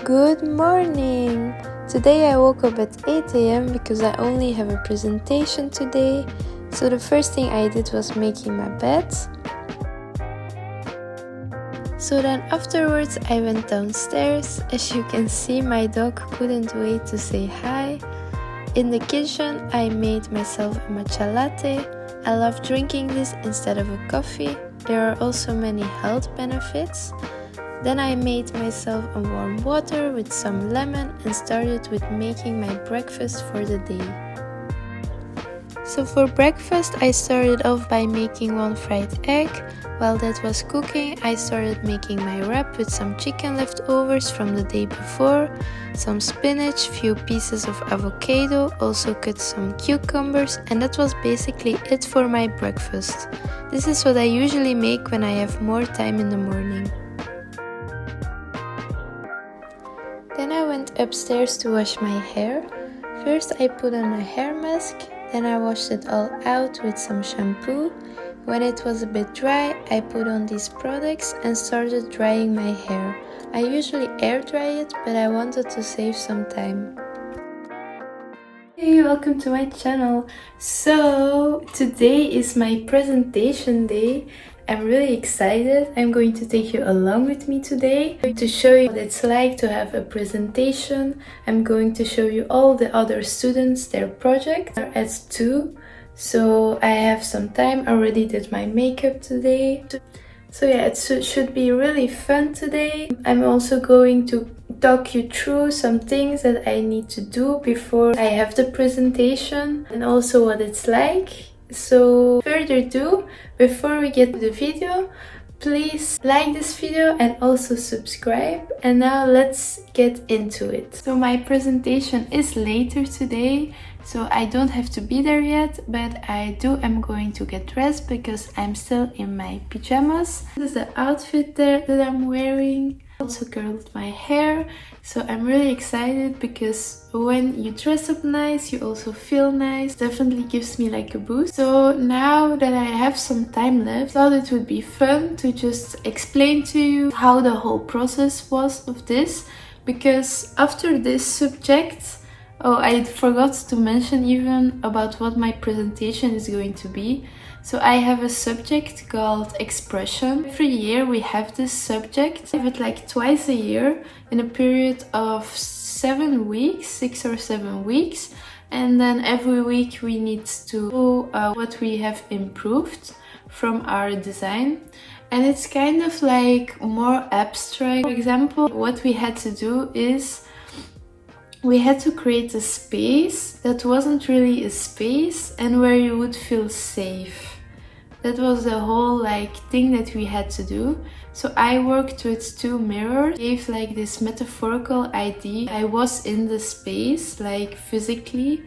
Good morning! Today I woke up at 8 a.m. because I only have a presentation today. So the first thing I did was making my bed. So then afterwards I went downstairs. As you can see, my dog couldn't wait to say hi. In the kitchen I made myself a matcha latte. I love drinking this instead of a coffee. There are also many health benefits. Then I made myself a warm water with some lemon and started with making my breakfast for the day. So for breakfast I started off by making one fried egg. While that was cooking, I started making my wrap with some chicken leftovers from the day before, some spinach, few pieces of avocado, also cut some cucumbers, and that was basically it for my breakfast. This is what I usually make when I have more time in the morning. Then I went upstairs to wash my hair. First I put on a hair mask, then I washed it all out with some shampoo. When it was a bit dry, I put on these products and started drying my hair. I usually air dry it, but I wanted to save some time. Hey, welcome to my channel. So today is my presentation day. I'm really excited. I'm going to take you along with me today to show you what it's like to have a presentation. I'm going to show you all the other students, their projects. They're at 2, so I have some time. I already did my makeup today. So yeah, it should be really fun today. I'm also going to talk you through some things that I need to do before I have the presentation and also what it's like. So further ado, before we get to the video, please like this video and also subscribe. And now let's get into it. So my presentation is later today, so I don't have to be there yet, but I'm going to get dressed because I'm still in my pajamas. This is the outfit there that I'm wearing. Also curled my hair, so I'm really excited because when you dress up nice you also feel nice. Definitely gives me like a boost. So now that I have some time left, I thought it would be fun to just explain to you how the whole process was of this, because after this subject, I forgot to mention even about what my presentation is going to be. So I have a subject called expression. Every year we have this subject. I have it like twice a year in a period of 7 weeks, 6 or 7 weeks. And then every week we need to do what we have improved from our design. And it's kind of like more abstract. For example, what we had to do is we had to create a space that wasn't really a space and where you would feel safe. That was the whole thing that we had to do. So I worked with 2 mirrors, gave like this metaphorical idea. I was in the space, like physically,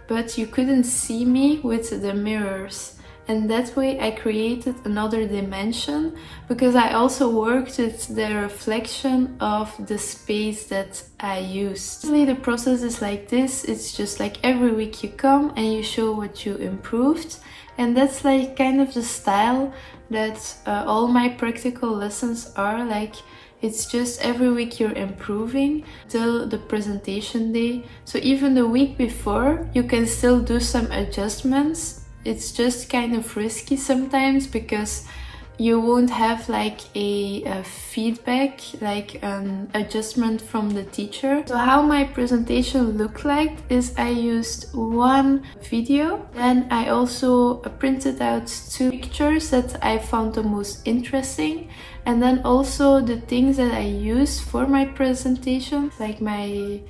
but you couldn't see me with the mirrors. And that way I created another dimension because I also worked with the reflection of the space that I used. Usually the process is like this. It's just like every week you come and you show what you improved. And that's like kind of the style that all my practical lessons are like. It's just every week you're improving till the presentation day. So even the week before you can still do some adjustments. It's just kind of risky sometimes because you won't have like a feedback, like an adjustment from the teacher. So how my presentation looked like is I used one video, then I also printed out 2 pictures that I found the most interesting, and then also the things that I used for my presentation, like my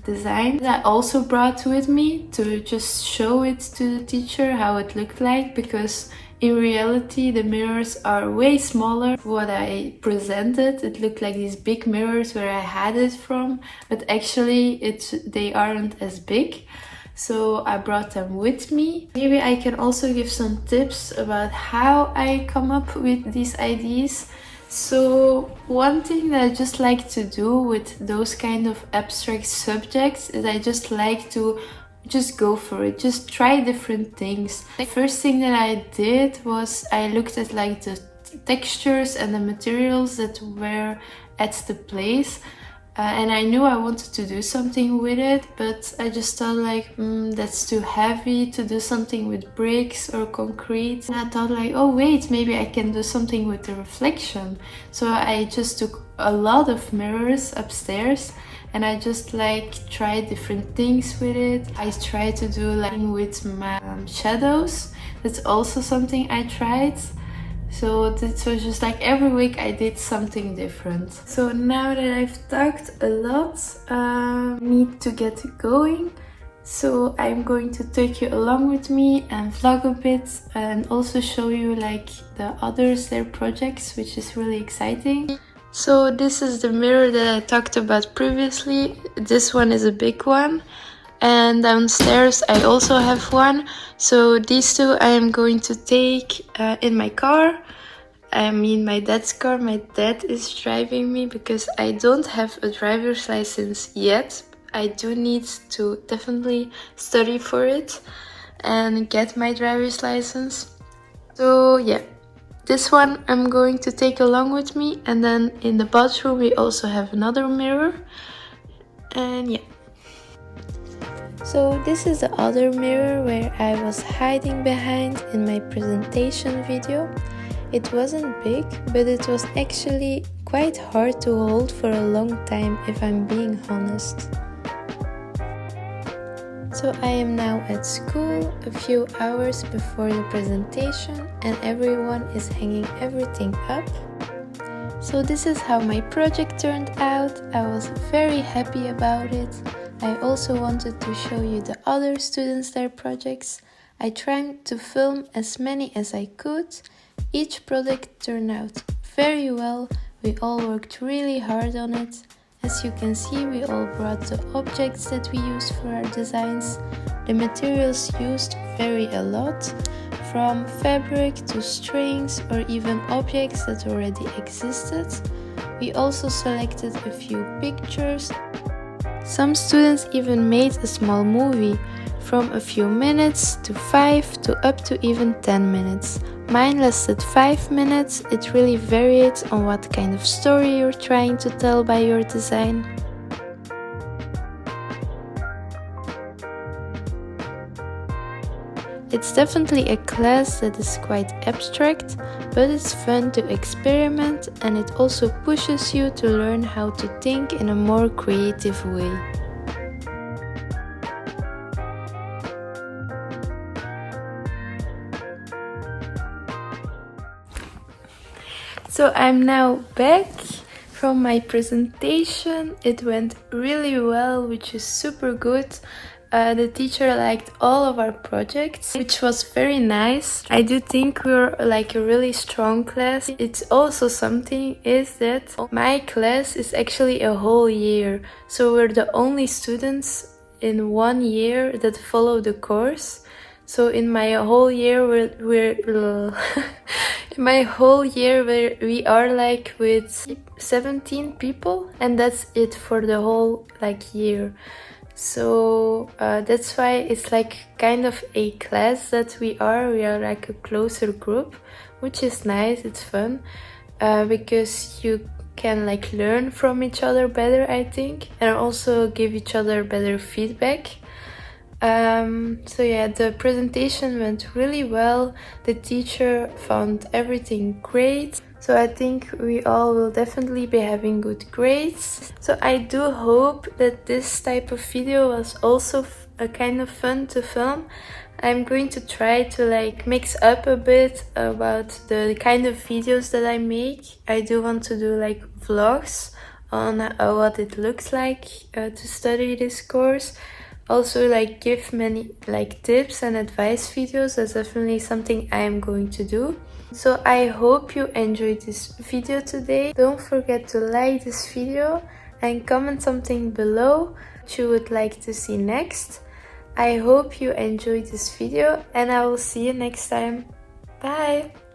design that I also brought with me to just show it to the teacher how it looked like, because in reality the mirrors are way smaller. What I presented, it looked like these big mirrors where I had it from, but actually they aren't as big. So I brought them with me. Maybe I can also give some tips about how I come up with these ideas. So one thing that I just like to do with those kind of abstract subjects is I just like to just go for it, just try different things. The first thing that I did was I looked at like the textures and the materials that were at the place. and I knew I wanted to do something with it, but I just thought like, that's too heavy to do something with bricks or concrete. And I thought like, oh wait, maybe I can do something with the reflection. So I just took a lot of mirrors upstairs and I just like tried different things with it. I tried to do like with my shadows. That's also something I tried. So this was just like every week I did something different. So now that I've talked a lot, need to get going. So I'm going to take you along with me and vlog a bit and also show you like the others, their projects, which is really exciting. So this is the mirror that I talked about previously. This one is a big one. And downstairs I also have one. So these two I am going to take in my car. I mean my dad's car. My dad is driving me because I don't have a driver's license yet. I do need to definitely study for it and get my driver's license. So yeah, this one I'm going to take along with me. And then in the bathroom we also have another mirror. And yeah. So this is the other mirror where I was hiding behind in my presentation video. It wasn't big, but it was actually quite hard to hold for a long time if I'm being honest. So I am now at school a few hours before the presentation and everyone is hanging everything up. So this is how my project turned out. I was very happy about it. I also wanted to show you the other students their projects. I tried to film as many as I could. Each project turned out very well. We all worked really hard on it. As you can see, we all brought the objects that we used for our designs. The materials used vary a lot, from fabric to strings or even objects that already existed. We also selected a few pictures. Some students even made a small movie, from a few minutes to 5 to up to even 10 minutes. Mine lasted 5 minutes. It really varied on what kind of story you're trying to tell by your design. It's definitely a class that is quite abstract, but it's fun to experiment and it also pushes you to learn how to think in a more creative way. So I'm now back from my presentation. It went really well, which is super good. The teacher liked all of our projects, which was very nice. I do think we're like a really strong class. It's also something is that my class is actually a whole year. So we're the only students in 1 year that follow the course. So in my whole year we are like with 17 people, and that's it for the whole like year. So that's why it's like kind of a class that we are like a closer group, which is nice. It's fun because you can like learn from each other better, I think, and also give each other better feedback. So yeah, the presentation went really well. The teacher found everything great. So I think we all will definitely be having good grades. So I do hope that this type of video was also a kind of fun to film. I'm going to try to like mix up a bit about the kind of videos that I make. I do want to do like vlogs on what it looks like to study this course. Also like give many like tips and advice videos. That's definitely something I am going to do. So I hope you enjoyed this video today. Don't forget to like this video and comment something below what you would like to see next. I hope you enjoyed this video and I will see you next time. Bye!